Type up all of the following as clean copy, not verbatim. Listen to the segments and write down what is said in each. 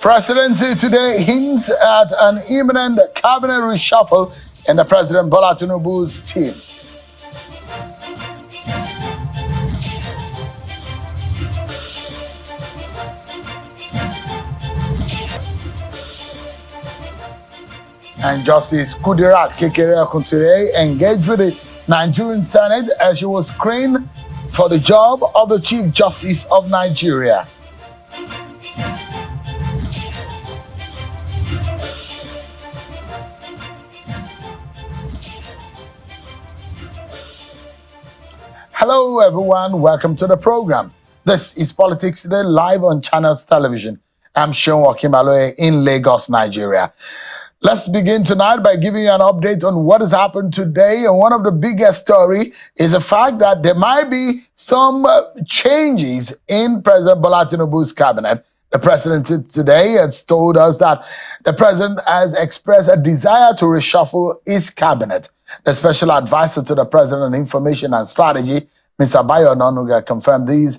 Presidency today hints at an imminent cabinet reshuffle in the President Bola Tinubu's team. And Justice Kudirat Kekere-Akintunde engaged with the Nigerian Senate as she was screened for the job of the Chief Justice of Nigeria. Hello everyone, welcome to the program. This is Politics Today live on Channels Television. I'm Sean Wakimaloe in Lagos, Nigeria. Let's begin tonight by giving you an update on what has happened today. And one of the biggest story is the fact that there might be some changes in President Bola Tinubu's cabinet. The president today has told us that the president has expressed a desire to reshuffle his cabinet. The special advisor to the president on information and strategy, Mr. Bayo Onanuga, confirmed these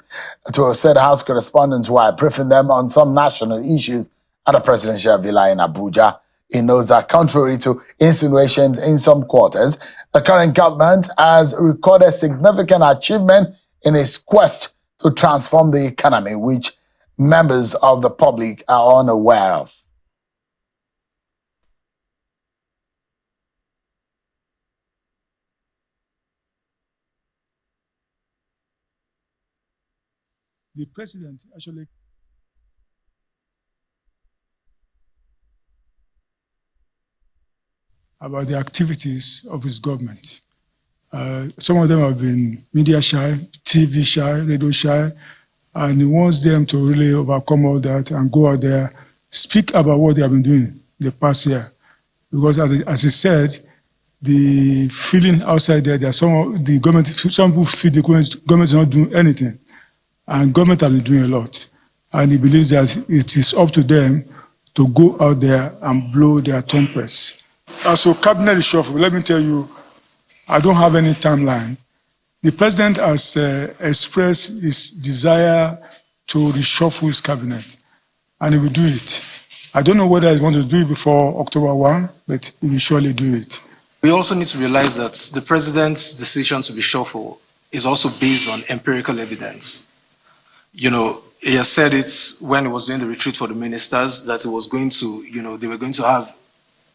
to said House correspondents while briefing them on some national issues at the presidential villa in Abuja. He knows that contrary to insinuations in some quarters, the current government has recorded significant achievement in its quest to transform the economy, which members of the public are unaware of. The president actually about the activities of his government. Some of them have been media shy, TV shy, radio shy, and he wants them to really overcome all that and go out there, speak about what they have been doing the past year. Because as he said, the feeling outside there, some people feel the government is not doing anything, and government has been doing a lot. And he believes that it is up to them to go out there and blow their trumpets. So cabinet reshuffle, let me tell you, I don't have any timeline. The president has expressed his desire to reshuffle his cabinet, and he will do it. I don't know whether he wants to do it before October 1, but he will surely do it. We also need to realize that the president's decision to reshuffle is also based on empirical evidence. You know, he has said it when he was doing the retreat for the ministers that it was going to, they were going to have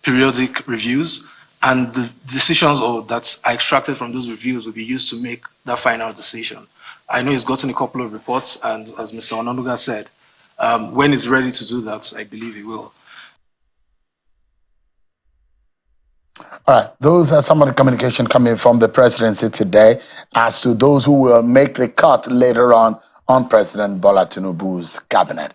periodic reviews, and the decisions that are extracted from those reviews will be used to make that final decision. I know he's gotten a couple of reports, and as Mr. Onanuga said, when he's ready to do that, I believe he will. All right, those are some of the communication coming from the presidency today as to those who will make the cut later on President Bola Tinubu's cabinet.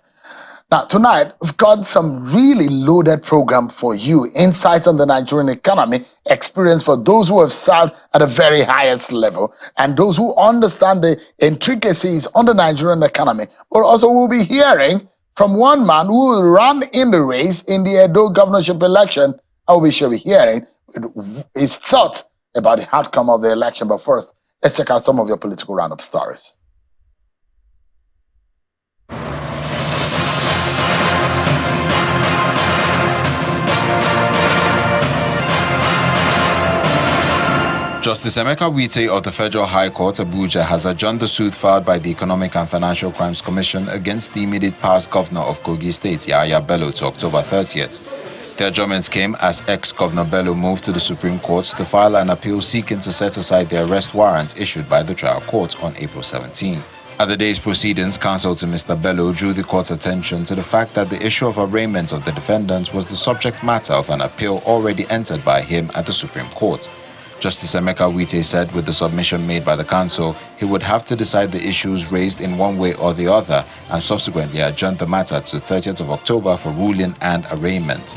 Now, tonight, we've got some really loaded program for you. Insights on the Nigerian economy, experience for those who have served at the very highest level, and those who understand the intricacies on the Nigerian economy. But also we'll be hearing from one man who will run in the race in the Edo governorship election. We shall be hearing his thoughts about the outcome of the election. But first, let's check out some of your political roundup stories. Justice Emeka Wite of the Federal High Court, Abuja, has adjourned the suit filed by the Economic and Financial Crimes Commission against the immediate past governor of Kogi State, Yahaya Bello, to October 30th. The adjournment came as ex-Governor Bello moved to the Supreme Court to file an appeal seeking to set aside the arrest warrants issued by the trial court on April 17. At the day's proceedings, counsel to Mr. Bello drew the court's attention to the fact that the issue of arraignment of the defendants was the subject matter of an appeal already entered by him at the Supreme Court. Justice Emeka Wite said with the submission made by the counsel, he would have to decide the issues raised in one way or the other and subsequently adjourned the matter to 30th of October for ruling and arraignment.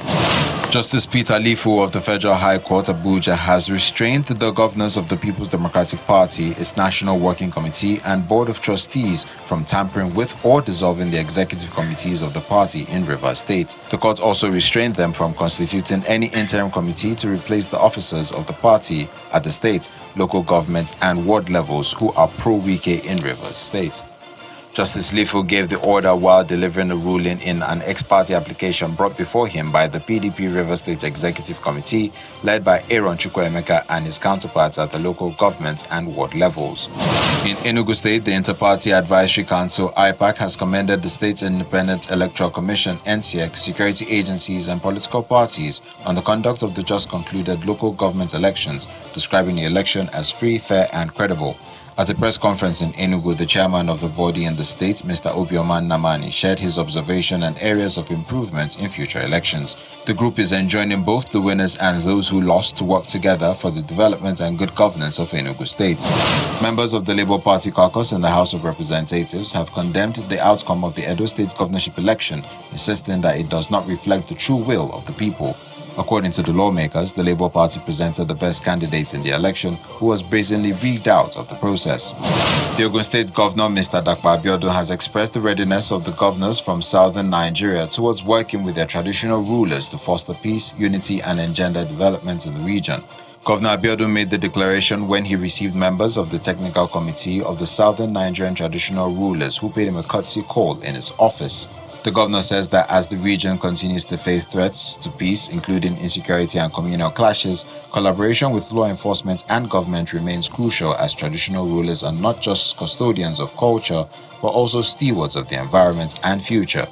Justice Peter Lifu of the Federal High Court, Abuja, has restrained the governors of the People's Democratic Party, its National Working Committee and Board of Trustees from tampering with or dissolving the executive committees of the party in Rivers State. The court also restrained them from constituting any interim committee to replace the officers of the party at the state, local government and ward levels who are pro-Wike in Rivers State. Justice Lifo gave the order while delivering a ruling in an ex-parte application brought before him by the PDP River State Executive Committee, led by Aaron Chukwuemeka and his counterparts at the local government and ward levels. In Enugu State, the Inter-Party Advisory Council, IPAC, has commended the State Independent Electoral Commission, NCEC, security agencies and political parties on the conduct of the just concluded local government elections, describing the election as free, fair and credible. At a press conference in Enugu, the chairman of the body in the state, Mr. Obioman Namani, shared his observation and areas of improvement in future elections. The group is enjoining both the winners and those who lost to work together for the development and good governance of Enugu State. Members of the Labour Party caucus in the House of Representatives have condemned the outcome of the Edo State governorship election, insisting that it does not reflect the true will of the people. According to the lawmakers, the Labour Party presented the best candidate in the election, who was brazenly rigged out of the process. The Ogun State Governor, Mr. Dakpa Abiodun, has expressed the readiness of the governors from southern Nigeria towards working with their traditional rulers to foster peace, unity and engender development in the region. Governor Abiodun made the declaration when he received members of the Technical Committee of the Southern Nigerian Traditional Rulers who paid him a courtesy call in his office. The governor says that as the region continues to face threats to peace, including insecurity and communal clashes, collaboration with law enforcement and government remains crucial, as traditional rulers are not just custodians of culture, but also stewards of the environment and future.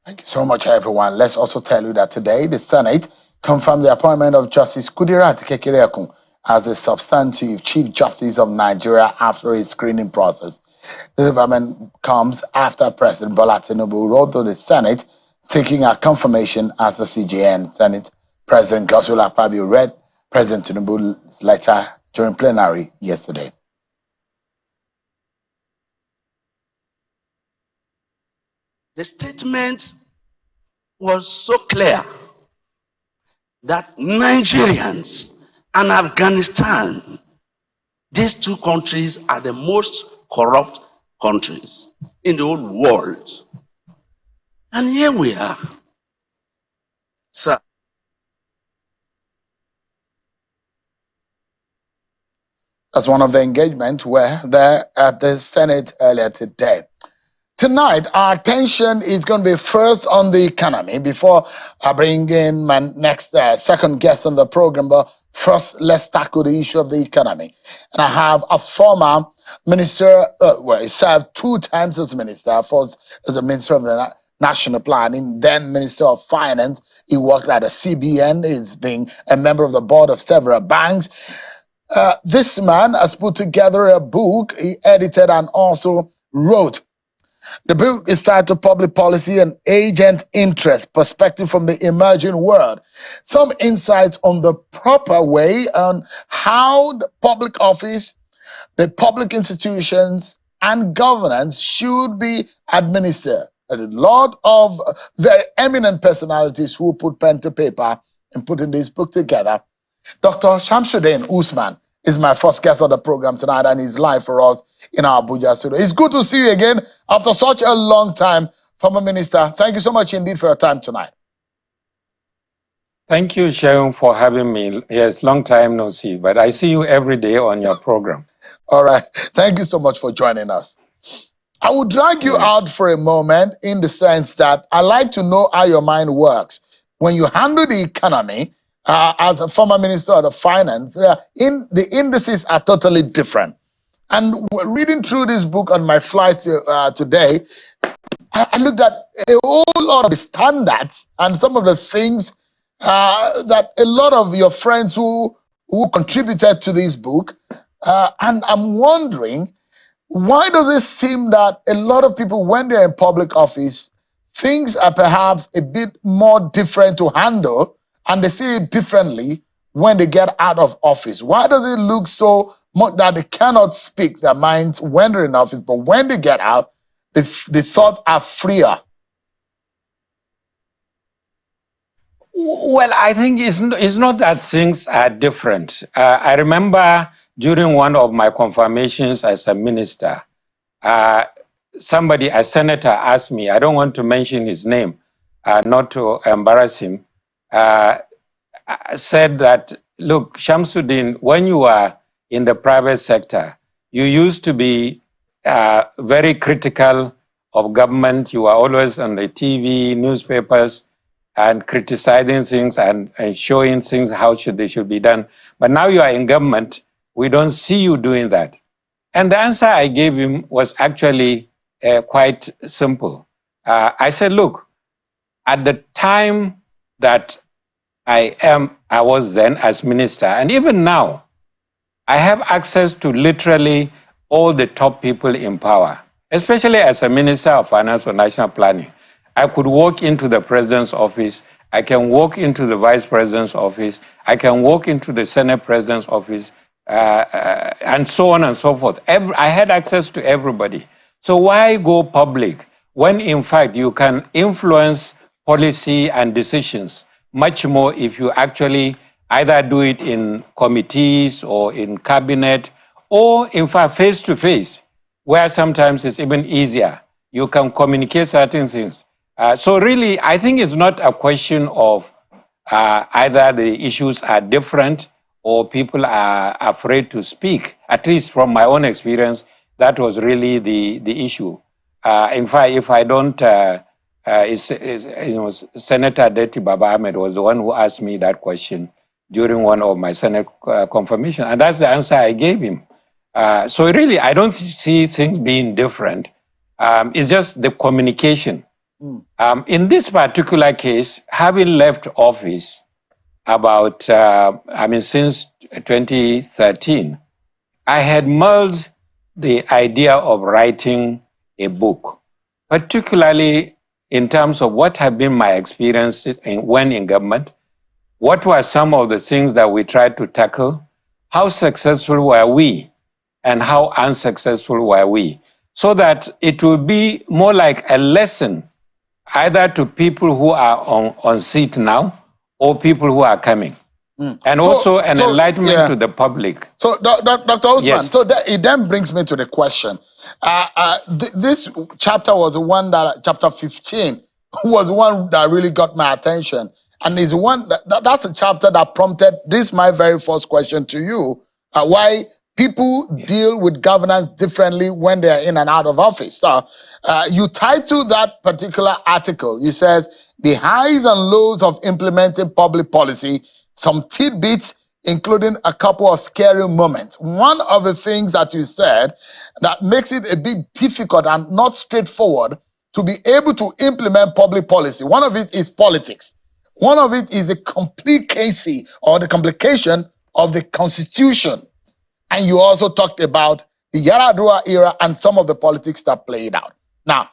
Thank you so much, everyone. Let's also tell you that today the Senate confirmed the appointment of Justice Kudirat Kekereekun as the substantive Chief Justice of Nigeria after a screening process. The development comes after President Bola Tinubu wrote to the Senate seeking a confirmation as the CJN. Senate President Godswill Akpabio read President Tinubu's letter during plenary yesterday. The statement was so clear that Nigerians and Afghanistan, these two countries are the most corrupt countries in the whole world. And here we are, sir. That's one of the engagements were there at the Senate earlier today. Tonight, our attention is going to be first on the economy before I bring in my next second guest on the program. But first, let's tackle the issue of the economy. And I have a former minister, he served 2 times as minister, first as a minister of the national planning, then minister of finance. He worked at the CBN. He's been a member of the board of several banks. This man has put together a book he edited and also wrote. The book is titled Public Policy and Agent Interest, Perspective from the Emerging World. Some insights on the proper way on how the public office, the public institutions, and governance should be administered. A lot of very eminent personalities who put pen to paper in putting this book together. Dr. Shamsuddin Usman is my first guest on the program tonight, and he's live for us in our Abuja studio. It's good to see you again after such a long time, former minister. Thank you so much indeed for your time tonight. Thank you, Sheung, for having me. Yes, long time no see, but I see you every day on your program. All right. Thank you so much for joining us. I will drag you out for a moment in the sense that I like to know how your mind works. When you handle the economy, as a former minister of the finance, the indices are totally different. And reading through this book on my flight today, I looked at a whole lot of the standards and some of the things that a lot of your friends who contributed to this book, and I'm wondering, why does it seem that a lot of people, when they're in public office, things are perhaps a bit more different to handle, and they see it differently when they get out of office? Why does it look so much that they cannot speak their minds when they're in office, but when they get out, the thoughts are freer? Well, I think it's not that things are different. I remember during one of my confirmations as a minister, a senator asked me, I don't want to mention his name, not to embarrass him, said that, look, Shamsuddin, when you are in the private sector, you used to be very critical of government. You are always on the TV, newspapers, and criticizing things and showing things how they should be done. But now you are in government, we don't see you doing that. And the answer I gave him was actually quite simple. I said, look, at the time that I was then as minister, and even now, I have access to literally all the top people in power, especially as a Minister of Finance or National Planning. I could walk into the President's office, I can walk into the Vice President's office, I can walk into the Senate President's office, and so on and so forth. I had access to everybody. So why go public when in fact you can influence policy and decisions much more if you actually either do it in committees or in cabinet, or in fact face to face, where sometimes it's even easier. You can communicate certain things. So really, I think it's not a question of either the issues are different or people are afraid to speak. At least from my own experience, that was really the issue. In fact, if I don't, Senator Deti Baba Ahmed was the one who asked me that question during one of my Senate confirmation, and that's the answer I gave him. So really, I don't see things being different. It's just the communication. In this particular case, having left office about, since 2013, I had mulled the idea of writing a book, particularly in terms of what have been my experiences when in government, what were some of the things that we tried to tackle, how successful were we, and how unsuccessful were we, so that it will be more like a lesson either to people who are on seat now or people who are coming. And also an enlightenment to the public. So, Dr. Osman, Yes. so it then brings me to the question. This chapter was the one that, chapter 15, was one that really got my attention. And is one that's a chapter that prompted this, my very first question to you, why people deal with governance differently when they are in and out of office. So, you title that particular article, you says, the highs and lows of implementing public policy, some tidbits, including a couple of scary moments. One of the things that you said that makes it a bit difficult and not straightforward to be able to implement public policy, one of it is politics. One of it is the complicacy or the complication of the Constitution. And you also talked about the Yaradua era and some of the politics that played out. Now,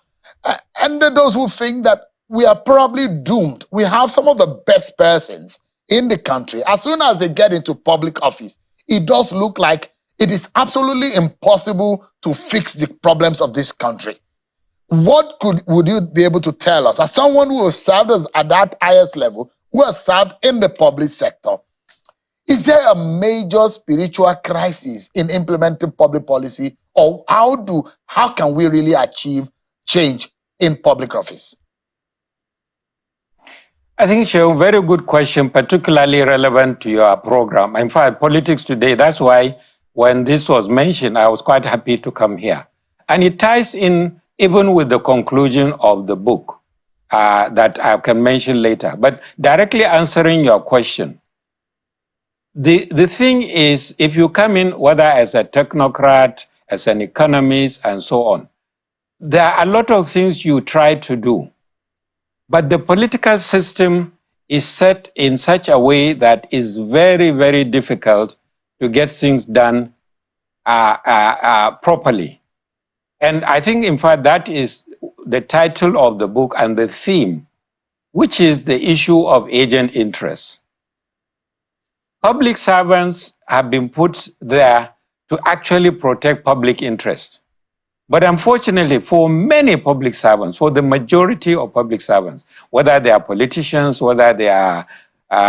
and then those who think that we are probably doomed. We have some of the best persons in the country. As soon as they get into public office, it does look like it is absolutely impossible to fix the problems of this country. What would you be able to tell us, as someone who has served at that highest level, who has served in the public sector? Is there a major spiritual crisis in implementing public policy, or how can we really achieve change in public office? I think it's a very good question, particularly relevant to your program. In fact, Politics Today, that's why when this was mentioned, I was quite happy to come here. And it ties in even with the conclusion of the book that I can mention later. But directly answering your question, the thing is, if you come in, whether as a technocrat, as an economist, and so on, there are a lot of things you try to do. But the political system is set in such a way that is very, very difficult to get things done properly. And I think, in fact, that is the title of the book and the theme, which is the issue of agent interest. Public servants have been put there to actually protect public interest. But unfortunately, for many public servants, for the majority of public servants, whether they are politicians, whether they are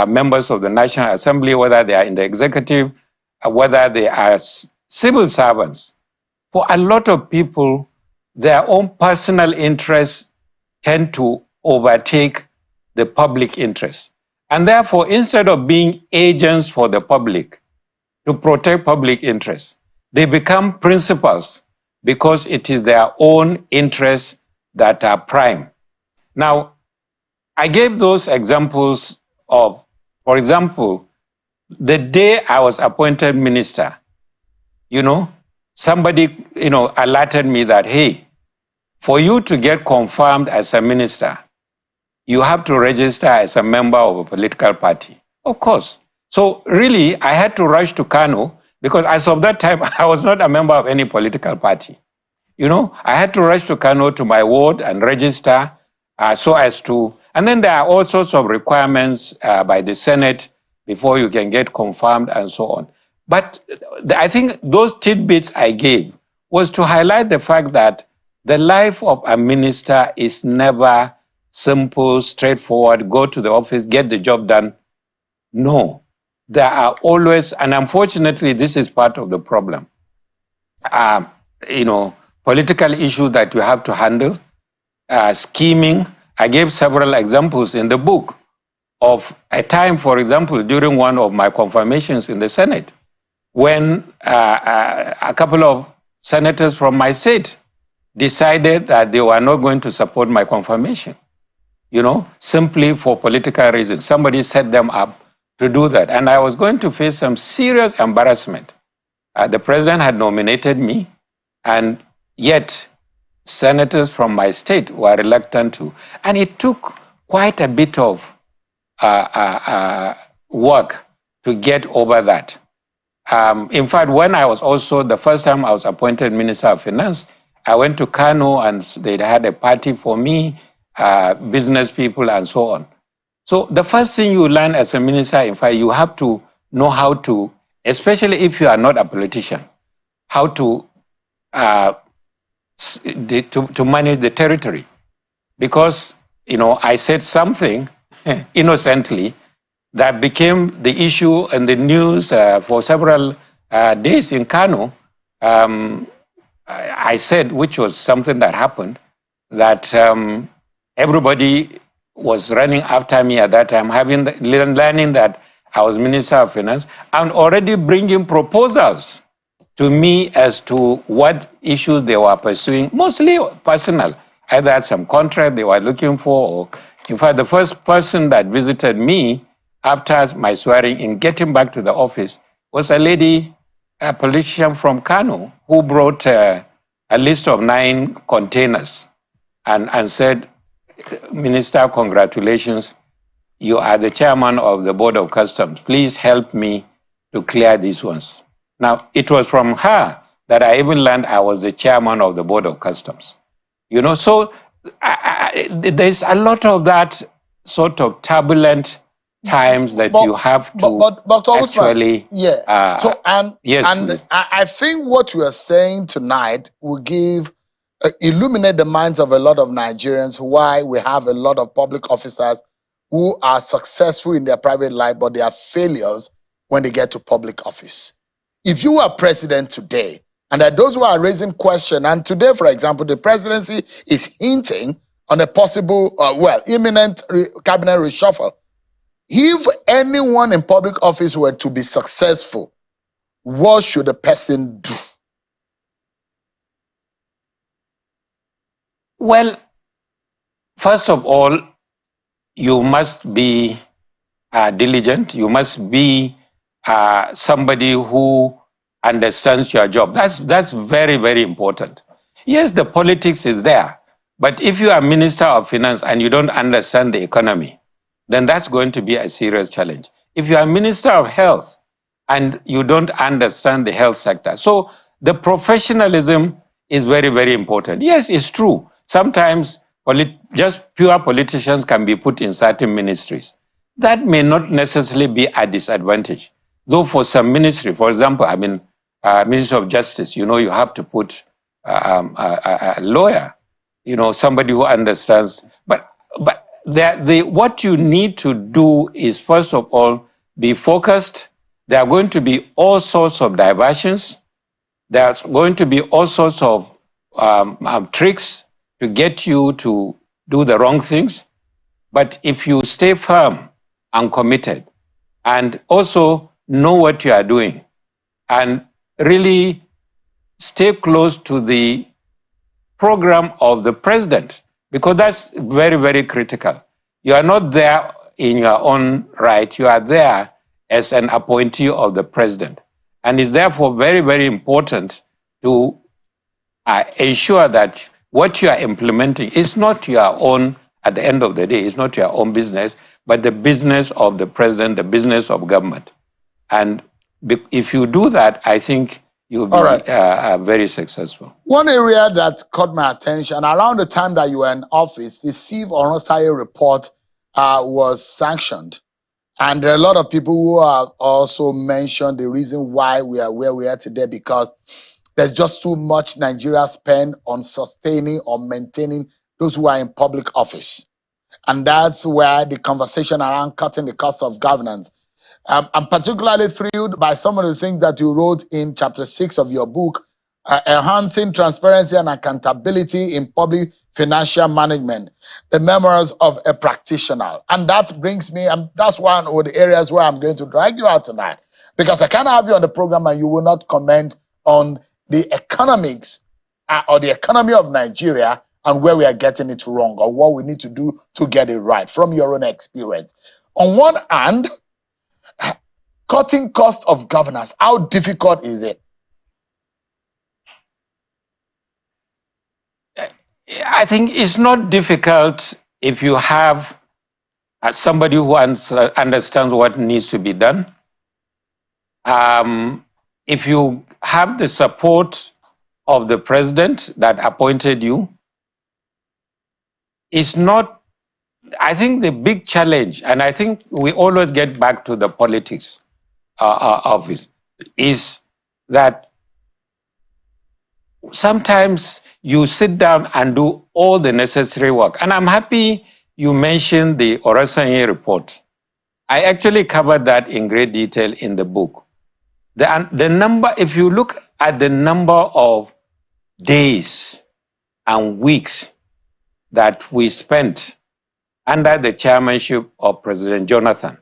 members of the National Assembly, whether they are in the executive, whether they are civil servants, for a lot of people, their own personal interests tend to overtake the public interest. And therefore, instead of being agents for the public to protect public interests, they become principals because it is their own interests that are prime. Now, I gave those examples of, for example, the day I was appointed minister, somebody, alerted me that, hey, for you to get confirmed as a minister, you have to register as a member of a political party. Of course. So really, I had to rush to Kano because as of that time, I was not a member of any political party. I had to rush to Kano to my ward and register so as to, and then there are all sorts of requirements by the Senate before you can get confirmed and so on. But I think those tidbits I gave was to highlight the fact that the life of a minister is never simple, straightforward, go to the office, get the job done. No, there are always, and unfortunately, this is part of the problem. Political issues that you have to handle, scheming. I gave several examples in the book of a time, for example, during one of my confirmations in the Senate, when a couple of senators from my state decided that they were not going to support my confirmation, simply for political reasons. Somebody set them up to do that. And I was going to face some serious embarrassment. The president had nominated me, and yet senators from my state were reluctant to. And it took quite a bit of work to get over that. In fact, when I was also, the first time I was appointed Minister of Finance, I went to Kano and they had a party for me, business people and so on. So the first thing you learn as a minister, in fact, you have to know how to, especially if you are not a politician, how to manage the territory. Because, I said something innocently that became the issue in the news for several days in Kano. I said, which was something that happened, that everybody was running after me at that time, learning that I was Minister of Finance, and already bringing proposals to me as to what issues they were pursuing, mostly personal. Either some contract they were looking for, or in fact, the first person that visited me after my swearing in getting back to the office was a lady, a politician from Kano, who brought a list of 9 containers and said, Minister, congratulations. You are the chairman of the Board of Customs. Please help me to clear these ones. Now, it was from her that I even learned I was the chairman of the Board of Customs. So there's a lot of that sort of turbulent times that you have to actually. Yeah. Yes, and I think what you are saying tonight will give illuminate the minds of a lot of Nigerians why we have a lot of public officers who are successful in their private life, but they are failures when they get to public office. If you are president today, and that those who are raising question, and today, for example, the presidency is hinting on a possible, imminent cabinet reshuffle. If anyone in public office were to be successful, what should a person do? Well, first of all, you must be diligent. You must be somebody who understands your job. That's very, very important. Yes, the politics is there. But if you are Minister of Finance and you don't understand the economy, then that's going to be a serious challenge. If you are Minister of Health and you don't understand the health sector, so the professionalism is very, very important. Yes, it's true. Sometimes just pure politicians can be put in certain ministries. That may not necessarily be a disadvantage. Though for some ministry, for example, Ministry of Justice, you have to put a lawyer, somebody who understands. But what you need to do is, first of all, be focused. There are going to be all sorts of diversions. There's going to be all sorts of tricks to get you to do the wrong things. But if you stay firm and committed and also know what you are doing and really stay close to the program of the president, because that's very, very critical. You are not there in your own right. You are there as an appointee of the president. And it's therefore very, very important to ensure that what you are implementing is not your own, at the end of the day, it's not your own business, but the business of the president, the business of government. And if you do that, I think you'll be very successful. One area that caught my attention around the time that you were in office, the Steve Oronsaye report was sanctioned. And there are a lot of people who have also mentioned the reason why we are where we are today, because there's just too much Nigeria spend on sustaining or maintaining those who are in public office. And that's where the conversation around cutting the cost of governance. I'm particularly thrilled by some of the things that you wrote in chapter 6 of your book, Enhancing Transparency and Accountability in Public Financial Management, the memoirs of a practitioner. And that brings me, and that's one of the areas where I'm going to drag you out tonight, because I can't have you on the program and you will not comment on the economics or the economy of Nigeria and where we are getting it wrong or what we need to do to get it right from your own experience. On one hand, cutting cost of governance, how difficult is it? I think it's not difficult if you have somebody who understands what needs to be done. If you have the support of the president that appointed you, it's not, I think the big challenge, and I think we always get back to the politics of it, is that sometimes you sit down and do all the necessary work. And I'm happy you mentioned the Oronsaye report. I actually covered that in great detail in the book. The number, if you look at the number of days and weeks that we spent under the chairmanship of President Jonathan,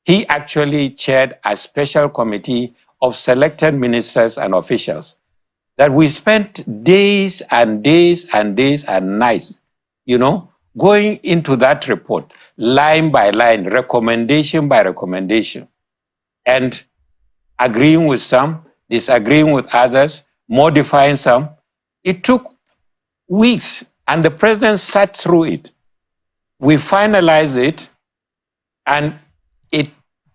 he actually chaired a special committee of selected ministers and officials that we spent days and days and days and nights, going into that report, line by line, recommendation by recommendation, and agreeing with some, disagreeing with others, modifying some. It took weeks, and the president sat through it. We finalized it, and it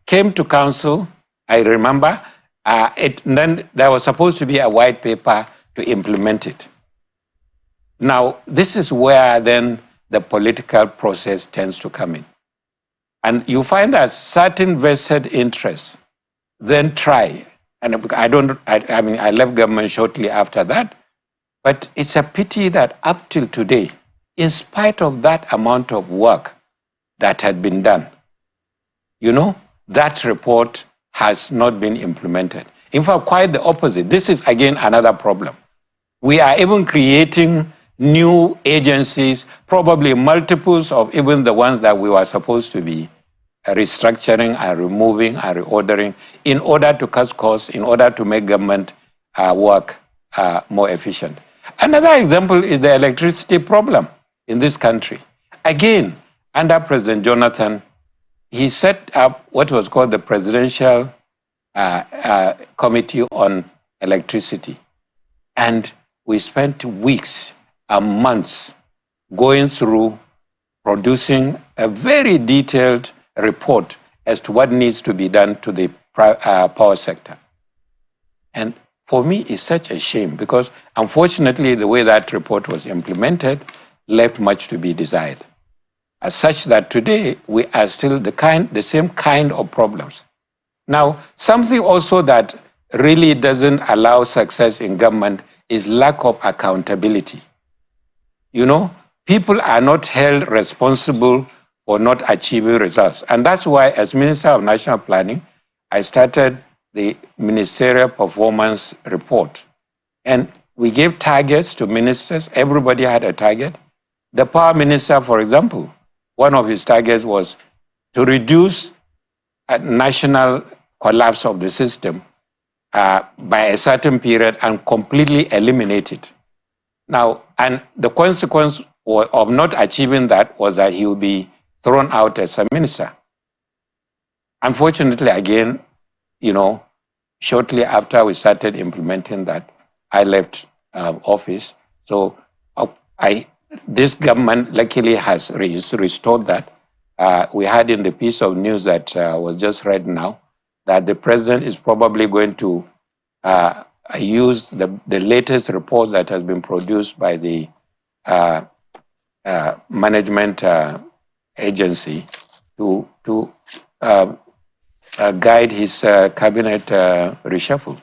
came to council, I remember. Then there was supposed to be a white paper to implement it. Now, this is where then the political process tends to come in. And you find that certain vested interests then try, and I left government shortly after that, but it's a pity that up till today, in spite of that amount of work that had been done, that report has not been implemented. In fact, quite the opposite. This is again another problem. We are even creating new agencies, probably multiples of even the ones that we were supposed to be restructuring and removing and reordering in order to cut costs, in order to make government work more efficient. Another example is the electricity problem in this country. Again, under President Jonathan, he set up what was called the Presidential Committee on Electricity. And we spent weeks and months going through, producing a very detailed report as to what needs to be done to the power sector. And for me, it's such a shame because unfortunately, the way that report was implemented left much to be desired. As such that today we are still the same kind of problems. Now, something also that really doesn't allow success in government is lack of accountability. People are not held responsible for not achieving results. And that's why, as Minister of National Planning, I started the Ministerial Performance Report. And we gave targets to ministers. Everybody had a target. The Power Minister, for example, one of his targets was to reduce a national collapse of the system by a certain period and completely eliminate it. Now, and the consequence of not achieving that was that he would be thrown out as a minister. Unfortunately, again, shortly after we started implementing that, I left office. So this government luckily has restored that. We had in the piece of news that was just read now that the president is probably going to use the latest report that has been produced by the management agency to guide his cabinet reshuffle.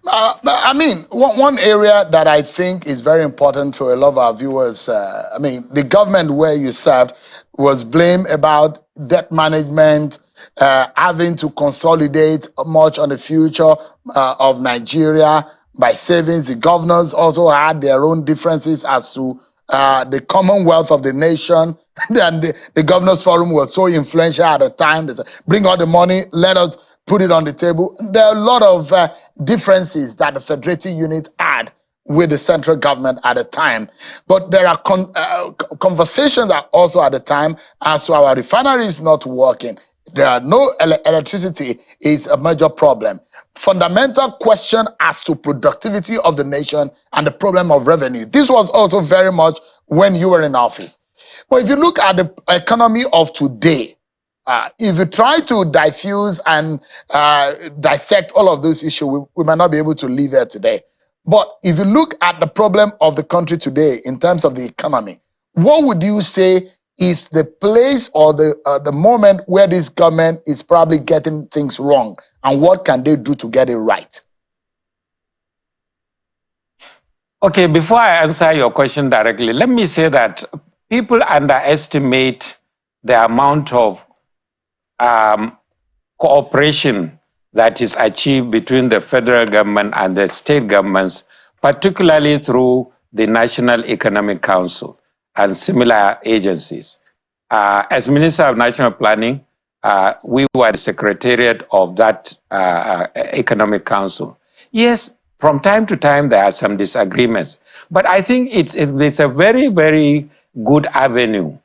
I mean, one area that I think is very important for a lot of our viewers, I mean, the government where you served was blamed about debt management, having to consolidate much on the future of Nigeria by savings. The governors also had their own differences as to the commonwealth of the nation. And the governors forum was so influential at the time. They said, bring all the money, let us put it on the table. There are a lot of differences that the federative unit had with the central government at the time. But there are conversations that also at the time as to our refineries not working. There are no electricity is a major problem. Fundamental question as to productivity of the nation and the problem of revenue. This was also very much when you were in office. But if you look at the economy of today, if you try to diffuse and dissect all of those issues, we might not be able to live here today. But if you look at the problem of the country today in terms of the economy, what would you say is the place or the moment where this government is probably getting things wrong, and what can they do to get it right? Okay, before I answer your question directly, let me say that people underestimate the amount of cooperation that is achieved between the federal government and the state governments, particularly through the National Economic Council and similar agencies. As Minister of National Planning, we were the secretariat of that Economic Council. Yes, from time to time there are some disagreements, but I think it's a very, very good avenue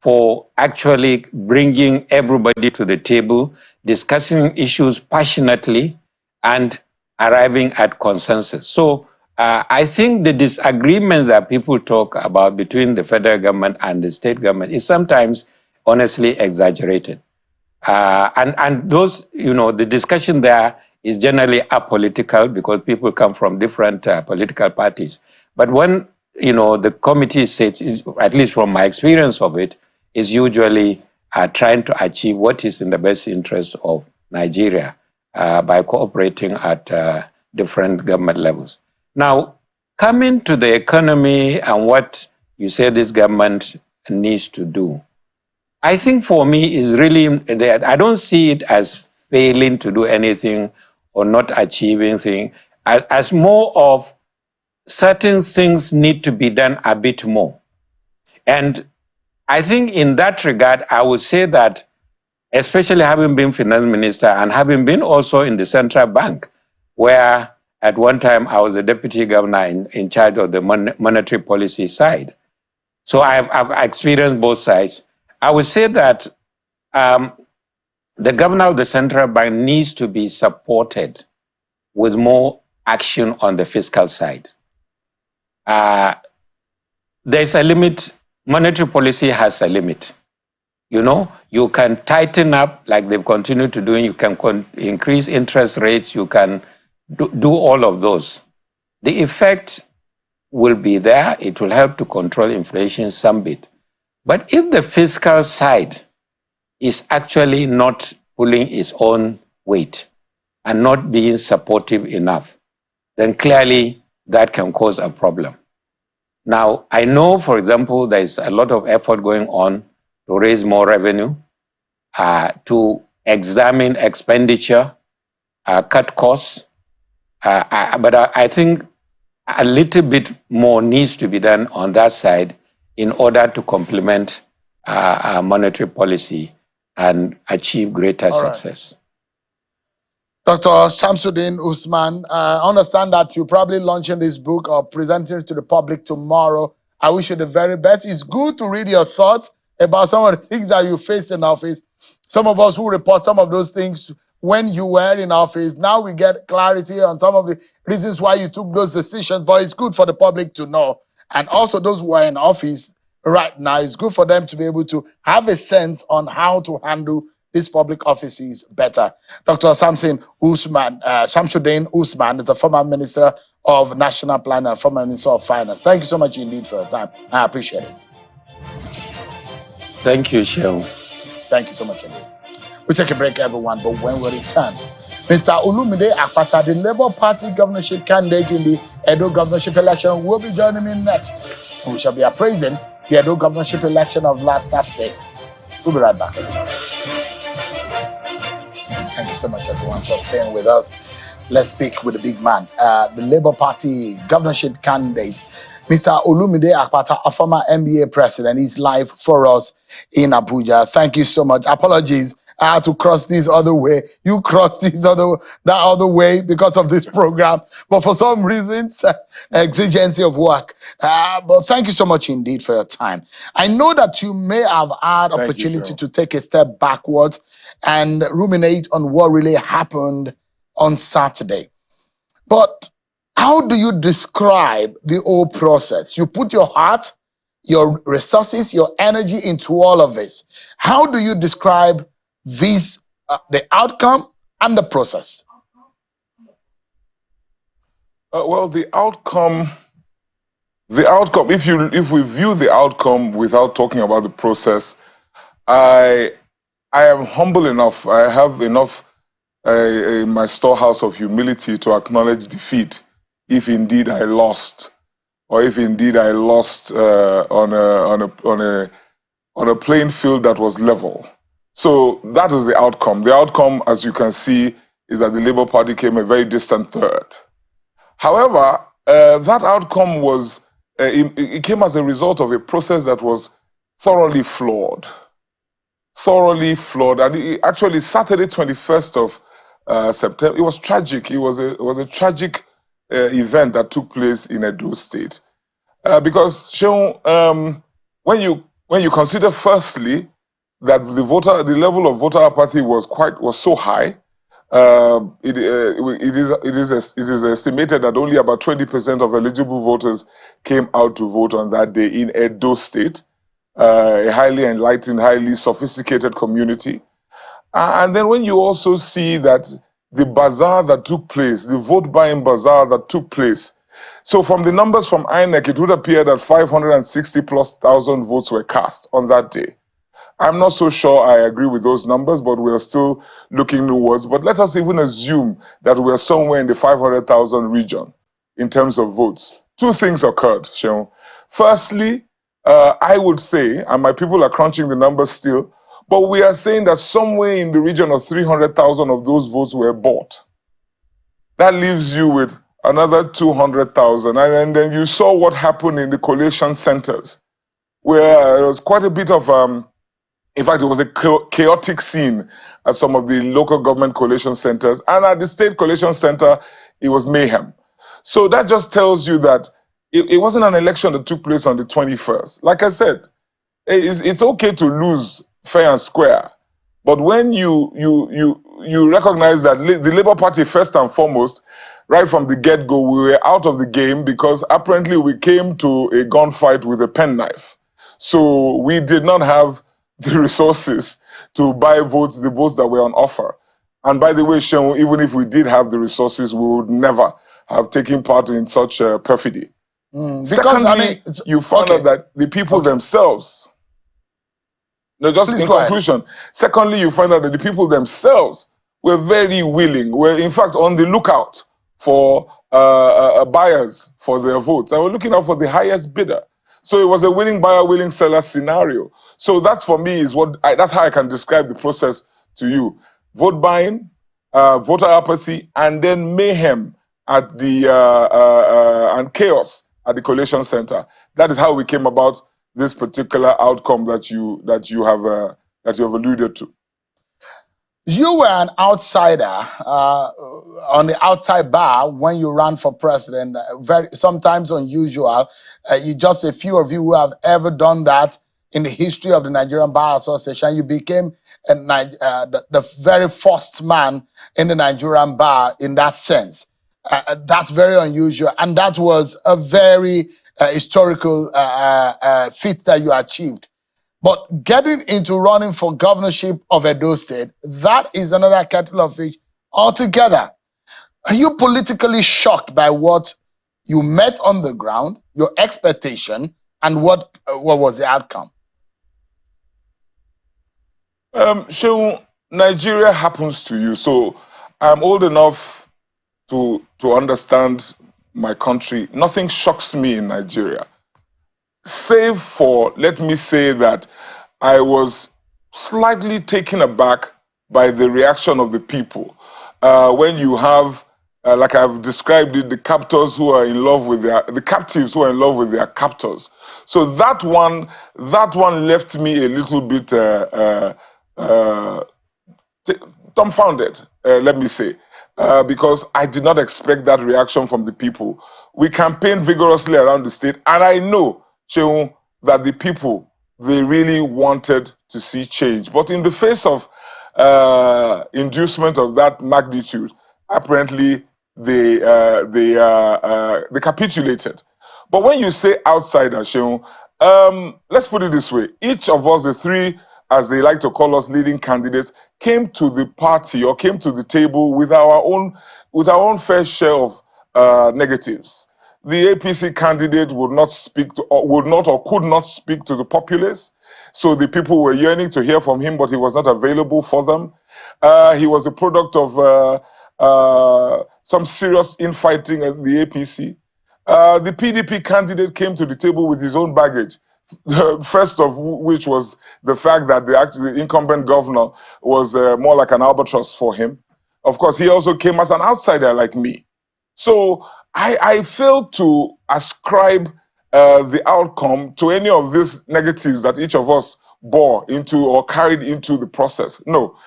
for actually bringing everybody to the table, discussing issues passionately, and arriving at consensus. So I think the disagreements that people talk about between the federal government and the state government is sometimes honestly exaggerated. And those, the discussion there is generally apolitical because people come from different political parties. But when, the committee sits, at least from my experience of it, is usually trying to achieve what is in the best interest of Nigeria by cooperating at different government levels. Now, coming to the economy and what you say this government needs to do, I think for me is really, I don't see it as failing to do anything or not achieving things, as more of certain things need to be done a bit more. And I think in that regard, I would say that, especially having been finance minister and having been also in the central bank, where at one time I was the deputy governor in charge of the monetary policy side. So I've experienced both sides. I would say that the governor of the central bank needs to be supported with more action on the fiscal side. There's a limit. Monetary policy has a limit. You can tighten up like they've continued to do. You can increase interest rates. You can do all of those. The effect will be there. It will help to control inflation some bit. But if the fiscal side is actually not pulling its own weight and not being supportive enough, then clearly that can cause a problem. Now, I know, for example, there's a lot of effort going on to raise more revenue, to examine expenditure, cut costs. But I think a little bit more needs to be done on that side in order to complement our monetary policy and achieve greater success. Dr. Shamsuddin Usman, I understand that you're probably launching this book or presenting it to the public tomorrow. I wish you the very best. It's good to read your thoughts about some of the things that you faced in office. Some of us who report some of those things when you were in office, now we get clarity on some of the reasons why you took those decisions, but it's good for the public to know. And also those who are in office right now, it's good for them to be able to have a sense on how to handle these public offices better. Dr. Shamsuddin Usman is the former Minister of National Planning and former Minister of Finance. Thank you so much indeed for your time. I appreciate it. Thank you, Shehu. Thank you so much indeed. We take a break, everyone, but when we return, Mr. Olumide Akpata, the Labour Party governorship candidate in the Edo governorship election, will be joining me next. And we shall be appraising the Edo governorship election of last Saturday. We'll be right back. Thank you so much, everyone, for staying with us. Let's speak with the big man, the Labour Party governorship candidate, Mr. Olumide Akpata, a former NBA president. He's live for us in Abuja. Thank you so much. Apologies. I had to cross this other way. You crossed that other way because of this program. But for some reasons, exigency of work. But thank you so much indeed for your time. I know that you may have had opportunity to take a step backwards and ruminate on what really happened on Saturday. But how do you describe the whole process? You put your heart, your resources, your energy into all of this. How do you describe this, the outcome and the process? Well, the outcome, if we view the outcome without talking about the process, I am humble enough, I have enough in my storehouse of humility to acknowledge defeat if indeed I lost, or if indeed I lost on a playing field that was level. So that is the outcome. The outcome, as you can see, is that the Labour Party came a very distant third. However, that outcome was, it came as a result of a process that was thoroughly flawed. And it actually, Saturday, 21st of September, it was tragic. It was a tragic event that took place in Edo State. Because, Shehu, when you consider firstly that the level of voter apathy was so high, it is estimated that only about 20% of eligible voters came out to vote on that day in Edo State, a highly enlightened, highly sophisticated community. And then when you also see that the bazaar that took place, the vote buying bazaar that took place, so from the numbers from INEC, it would appear that 560,000+ votes were cast on that day. I'm not so sure I agree with those numbers, but we're still looking towards. But let us even assume that we're somewhere in the 500,000 region in terms of votes. Two things occurred, Shehu. Firstly, I would say, and my people are crunching the numbers still, but we are saying that somewhere in the region of 300,000 of those votes were bought. That leaves you with another 200,000. And then you saw what happened in the collation centers, where there was quite a bit of, in fact, it was a chaotic scene at some of the local government collation centers. And at the state collation center, it was mayhem. So that just tells you that it wasn't an election that took place on the 21st. Like I said, it's okay to lose fair and square. But when you recognize that the Labour Party, first and foremost, right from the get-go, we were out of the game because apparently we came to a gunfight with a penknife. So we did not have the resources to buy votes, the votes that were on offer. And by the way, Shehu, even if we did have the resources, we would never have taken part in such perfidy. Secondly, you found out that the people themselves, no, just in conclusion, secondly, you find out that the people themselves were very willing, were in fact on the lookout for buyers for their votes. And we're looking out for the highest bidder. So it was a willing buyer, willing seller scenario. So that for me is that's how I can describe the process to you. Vote buying, voter apathy, and then mayhem at the and chaos at the collation center. That is how we came about this particular outcome that you have alluded to? You were an outsider on the outside bar when you ran for president. Very sometimes unusual. You just a few of you who have ever done that in the history of the Nigerian Bar Association. You became the very first man in the Nigerian bar in that sense. That's very unusual, and that was a very historical feat that you achieved. But getting into running for governorship of Edo State, that is another kettle of fish altogether. Are you politically shocked by what you met on the ground, your expectation, and what was the outcome? Sheung, Nigeria happens to you. So I'm old enough to understand my country. Nothing shocks me in Nigeria, save for, let me say that I was slightly taken aback by the reaction of the people. When you have, like I've described it, the captors who are in love with the captives who are in love with their captors. So that one left me a little bit dumbfounded, let me say, because I did not expect that reaction from the people. We campaigned vigorously around the state, and I know, Sheung, that the people, they really wanted to see change. But in the face of inducement of that magnitude, apparently they capitulated. But when you say outsider, Sheung, let's put it this way: each of us, the three, as they like to call us, leading candidates, came to the party or came to the table with our own fair share of negatives. The APC candidate would not speak to, or would not or could not speak to the populace. So the people were yearning to hear from him, but he was not available for them. He was a product of some serious infighting at the APC. The PDP candidate came to the table with his own baggage. First of which was the fact that the incumbent governor was more like an albatross for him. Of course, he also came as an outsider like me. So I fail to ascribe the outcome to any of these negatives that each of us bore into or carried into the process. No,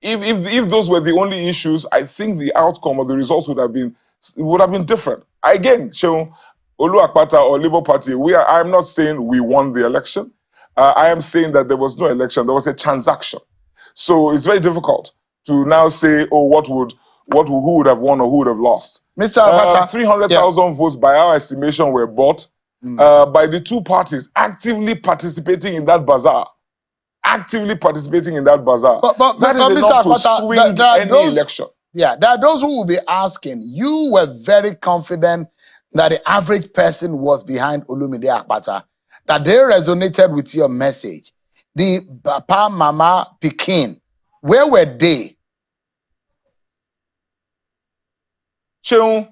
if those were the only issues, I think the outcome or the results would have been different. Again, Sheung, Olu Akpata or Labour Party, I'm not saying we won the election. I am saying that there was no election, there was a transaction. So it's very difficult to now say, oh, who would have won or who would have lost. Mr. Akpata, 300,000 votes by our estimation were bought by the two parties actively participating in that bazaar. Actively participating in that bazaar. That is enough to swing any election. Yeah, there are those who will be asking, you were very confident that the average person was behind Olumide Akpata, that they resonated with your message. The Papa, Mama, Pikin, where were they? Sheung,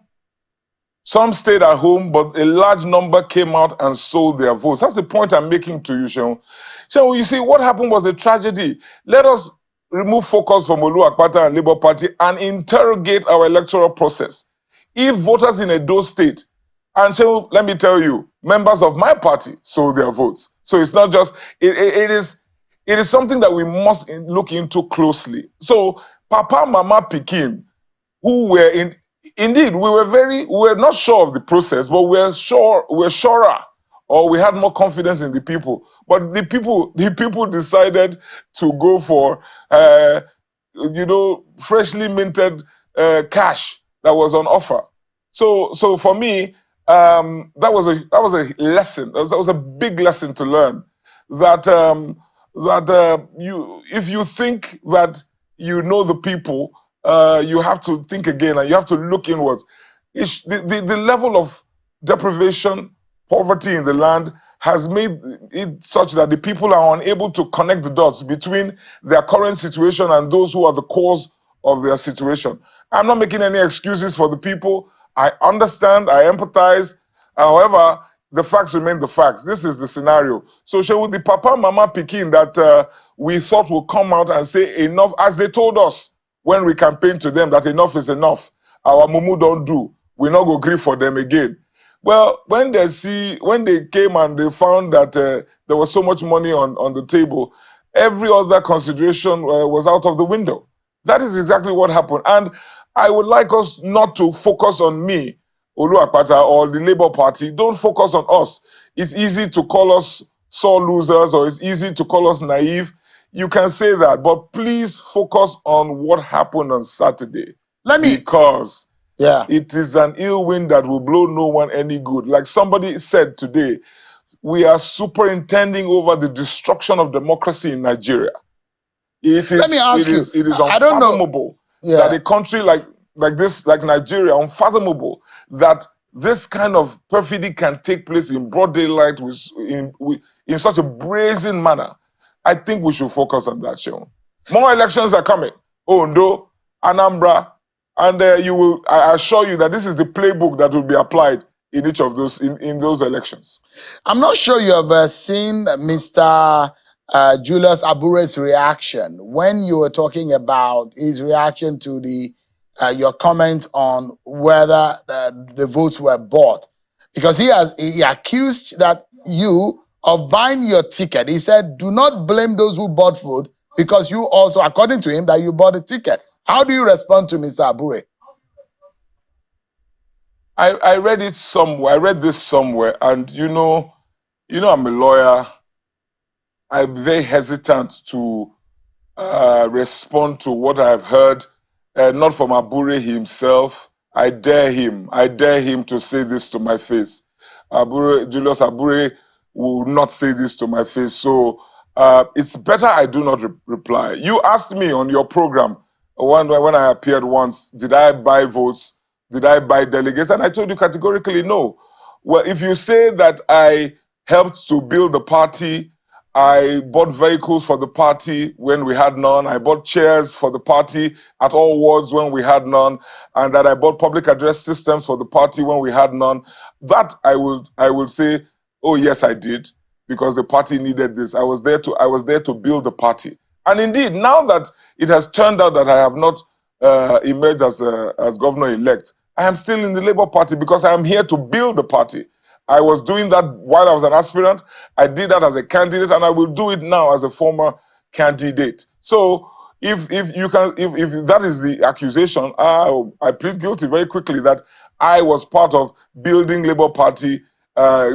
some stayed at home, but a large number came out and sold their votes. That's the point I'm making to you, Sheung. Sheung, you see, what happened was a tragedy. Let us remove focus from Olu Akpata and Labour Party and interrogate our electoral process. If voters in Edo State, and so let me tell you, members of my party sold their votes. So it's not just, it is something that we must look into closely. So Papa, Mama, Pikin, who were indeed, we were not sure of the process, but we're surer, or we had more confidence in the people. But the people decided to go for, freshly minted cash that was on offer. So for me, that was a lesson. That was a big lesson to learn. That if you think that you know the people, you have to think again and you have to look inwards. The level of deprivation, poverty in the land has made it such that the people are unable to connect the dots between their current situation and those who are the cause of their situation. I'm not making any excuses for the people. I understand, I empathize. However, the facts remain the facts. This is the scenario. So shall the Papa, Mama, Pikin that we thought would come out and say enough, as they told us when we campaigned to them that enough is enough. Our mumu don't do. We not go grieve for them again. Well, when they came and they found that there was so much money on the table, every other consideration was out of the window. That is exactly what happened. And I would like us not to focus on me, Oluwapata, or the Labour Party. Don't focus on us. It's easy to call us sore losers, or it's easy to call us naive. You can say that, but please focus on what happened on Saturday. Because it is an ill wind that will blow no one any good. Like somebody said today, we are superintending over the destruction of democracy in Nigeria. It is unfathomable that a country like this, like Nigeria, unfathomable that this kind of perfidy can take place in broad daylight in such a brazen manner. I think we should focus on that, Sean. More elections are coming. Ondo, Anambra, and I assure you that this is the playbook that will be applied in each of those in those elections. I'm not sure you have seen Mr. Julius Abure's reaction when you were talking about his reaction to the your comment on whether the votes were bought, because he accused that you of buying your ticket. He said, "Do not blame those who bought vote because you also, according to him, that you bought a ticket." How do you respond to Mr. Abure? I read it somewhere. I read this somewhere, and you know, I'm a lawyer. I'm very hesitant to respond to what I've heard, not from Abure himself. I dare him to say this to my face. Julius Abure will not say this to my face. So it's better I do not reply. You asked me on your program when I appeared once, did I buy votes? Did I buy delegates? And I told you categorically no. Well, if you say that I helped to build the party, I bought vehicles for the party when we had none. I bought chairs for the party at all wards when we had none, and that I bought public address systems for the party when we had none. That I would say, oh yes, I did, because the party needed this. I was there to build the party. And indeed, now that it has turned out that I have not emerged as governor-elect, I am still in the Labour Party because I am here to build the party. I was doing that while I was an aspirant. I did that as a candidate, and I will do it now as a former candidate. So if that is the accusation, I plead guilty very quickly that I was part of building Labour Party,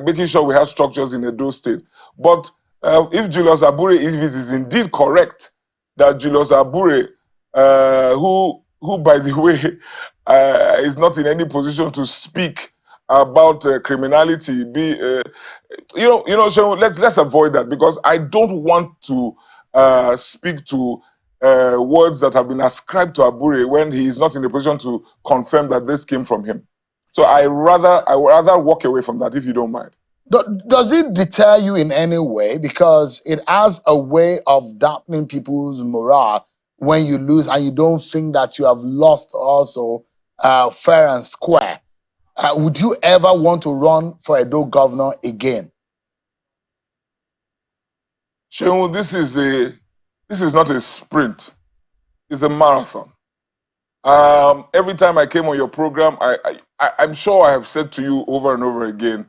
making sure we have structures in Edo State. But if Julius Abure, if it is indeed correct that Julius Abure, who by the way is not in any position to speak about criminality, so let's avoid that, because I don't want to speak to words that have been ascribed to Abure when he is not in a position to confirm that this came from him. So I would rather walk away from that, if you don't mind. Does it deter you in any way? Because it has a way of dampening people's morale when you lose and you don't think that you have lost also fair and square. Would you ever want to run for Edo governor again? Shehu, this is not a sprint. It's a marathon. Every time I came on your program, I'm sure I have said to you over and over again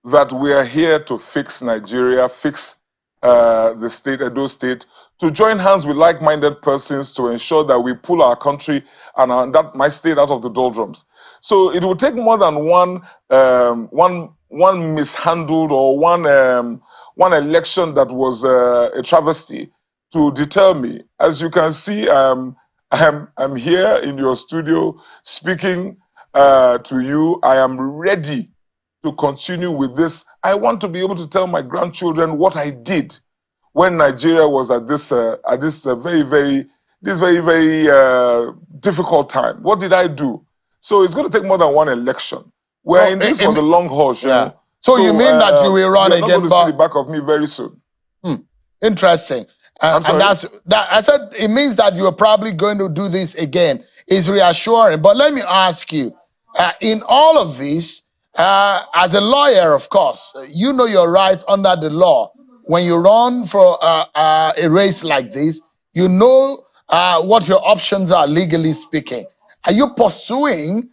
that we are here to fix Nigeria, fix the state, Edo State, to join hands with like-minded persons to ensure that we pull our country and my state out of the doldrums. So it will take more than one mishandled or one election that was a travesty to deter me. As you can see, I'm here in your studio speaking to you. I am ready to continue with this. I want to be able to tell my grandchildren what I did when Nigeria was at this very difficult time. What did I do? So it's going to take more than one election. We're in this for the long haul, yeah. So you mean that you will run again? You're not going to see the back of me very soon. Interesting. I'm sorry? And I said it means that you are probably going to do this again. It's reassuring. But let me ask you, in all of this, as a lawyer, of course, you know your rights under the law. When you run for a race like this, you know what your options are, legally speaking. Are you pursuing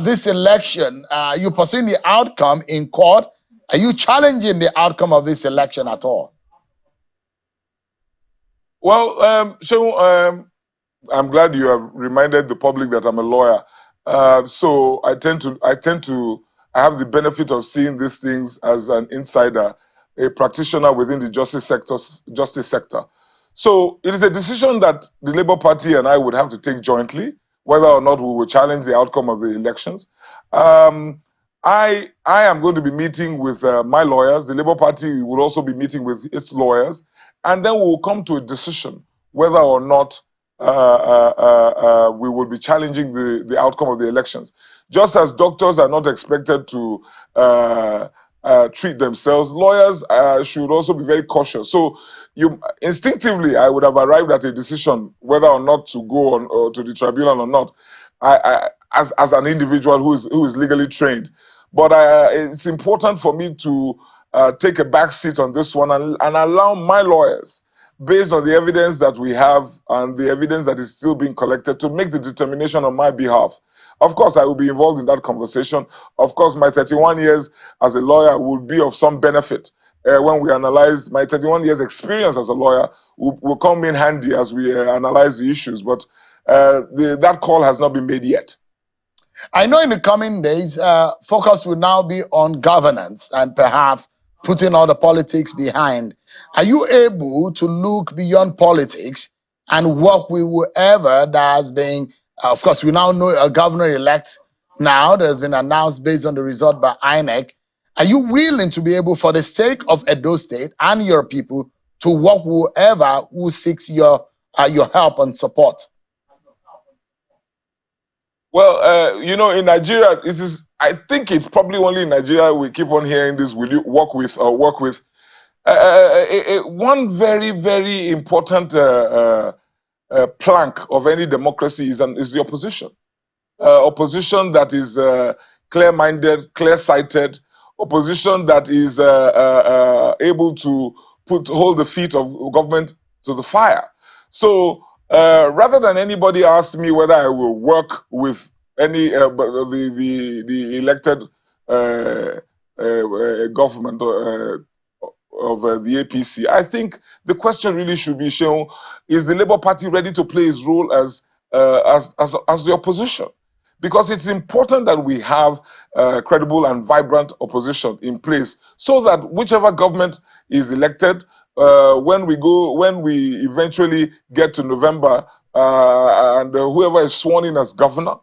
this election? Are you pursuing the outcome in court? Are you challenging the outcome of this election at all? Well, I'm glad you have reminded the public that I'm a lawyer. So I have the benefit of seeing these things as an insider, a practitioner within the justice sector. So it is a decision that the Labour Party and I would have to take jointly, whether or not we will challenge the outcome of the elections. I am going to be meeting with my lawyers. The Labour Party will also be meeting with its lawyers, and then we will come to a decision whether or not we will be challenging the outcome of the elections. Just as doctors are not expected to treat themselves, lawyers should also be very cautious. So instinctively, I would have arrived at a decision whether or not to go on or to the tribunal or not. As an individual who is legally trained, but it's important for me to take a back seat on this one and allow my lawyers, based on the evidence that we have and the evidence that is still being collected, to make the determination on my behalf. Of course, I will be involved in that conversation. Of course, my 31 years as a lawyer will be of some benefit when we analyze. My 31 years experience as a lawyer will come in handy as we analyze the issues, but that call has not been made yet. I know in the coming days, focus will now be on governance and perhaps putting all the politics behind. Are you able to look beyond politics and work with whoever that has been, of course, we now know a governor-elect now that has been announced based on the result by INEC. Are you willing to be able, for the sake of Edo State and your people, to work with whoever who seeks your help and support? Well, in Nigeria, I think it's probably only in Nigeria we keep on hearing this. Will you work with or work with? One very, very important plank of any democracy is the opposition. Opposition that is clear-minded, clear-sighted, opposition that is able to hold the feet of government to the fire. So rather than anybody ask me whether I will work with any the elected government of the APC, I think the question really should be shown: is the Labour Party ready to play its role as the opposition? Because it's important that we have credible and vibrant opposition in place, so that whichever government is elected, when we eventually get to November, and whoever is sworn in as governor,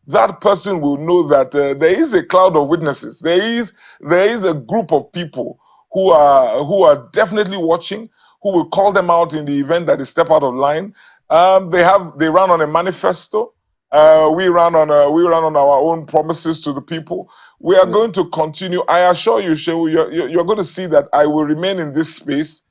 that person will know that there is a cloud of witnesses. There is a group of people who are definitely watching, who will call them out in the event that they step out of line. They run on a manifesto. We run on our own promises to the people. We are going to continue. I assure you, Shehu, you're going to see that I will remain in this space,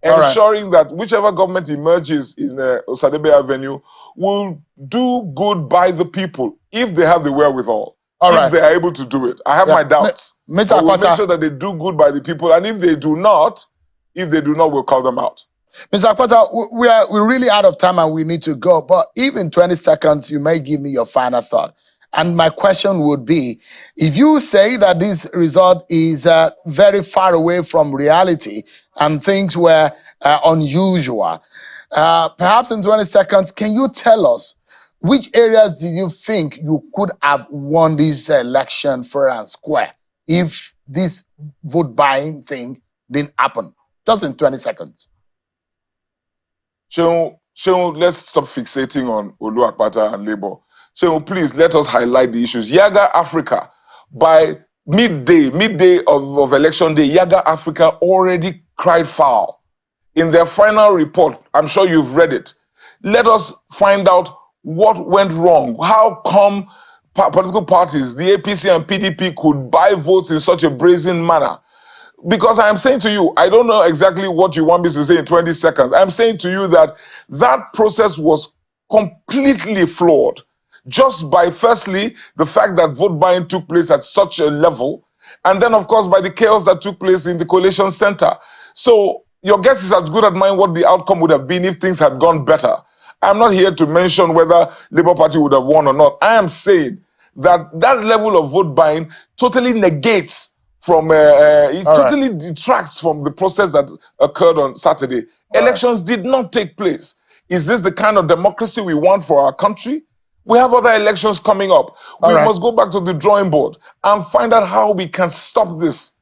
ensuring that whichever government emerges in Osadebe Avenue will do good by the people if they have the wherewithal. If they are able to do it. I have my doubts. But we'll make sure that they do good by the people, and if they do not, we'll call them out. Mr. Akpata, we're really out of time and we need to go. But if in 20 seconds you may give me your final thought. And my question would be, if you say that this result is very far away from reality and things were unusual, perhaps in 20 seconds, can you tell us which areas do you think you could have won this election fair and square if this vote buying thing didn't happen? Just in 20 seconds. Shehu, let's stop fixating on Olu Akpata and Labour. Shehu, please let us highlight the issues. Yaga Africa, by midday of election day, Yaga Africa already cried foul. In their final report, I'm sure you've read it. Let us find out what went wrong. How come political parties, the APC and PDP, could buy votes in such a brazen manner? Because I am saying to you, I don't know exactly what you want me to say in 20 seconds. I'm saying to you that process was completely flawed. Just by, firstly, the fact that vote buying took place at such a level, and then, of course, by the chaos that took place in the coalition center. So your guess is as good as mine what the outcome would have been if things had gone better. I'm not here to mention whether Labour Party would have won or not. I am saying that level of vote buying totally negates it totally detracts from the process that occurred on Saturday. Elections did not take place. Is this the kind of democracy we want for our country? We have other elections coming up. We must go back to the drawing board and find out how we can stop this.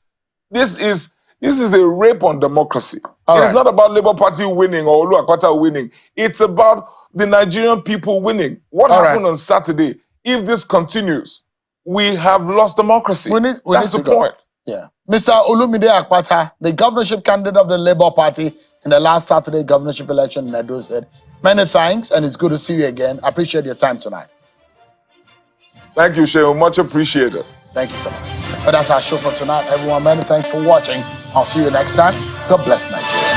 This is a rape on democracy. It is not about Labour Party winning or Olu Akwata winning. It's about the Nigerian people winning. What happened on Saturday? If this continues, we have lost democracy. That's the point. Yeah. Mr. Olumide Akwata, the governorship candidate of the Labour Party in the last Saturday governorship election in Edo, said, many thanks, and it's good to see you again. I appreciate your time tonight. Thank you, Shehu. Much appreciated. Thank you so much. But that's our show for tonight, everyone. Many thanks for watching. I'll see you next time. God bless Nigeria.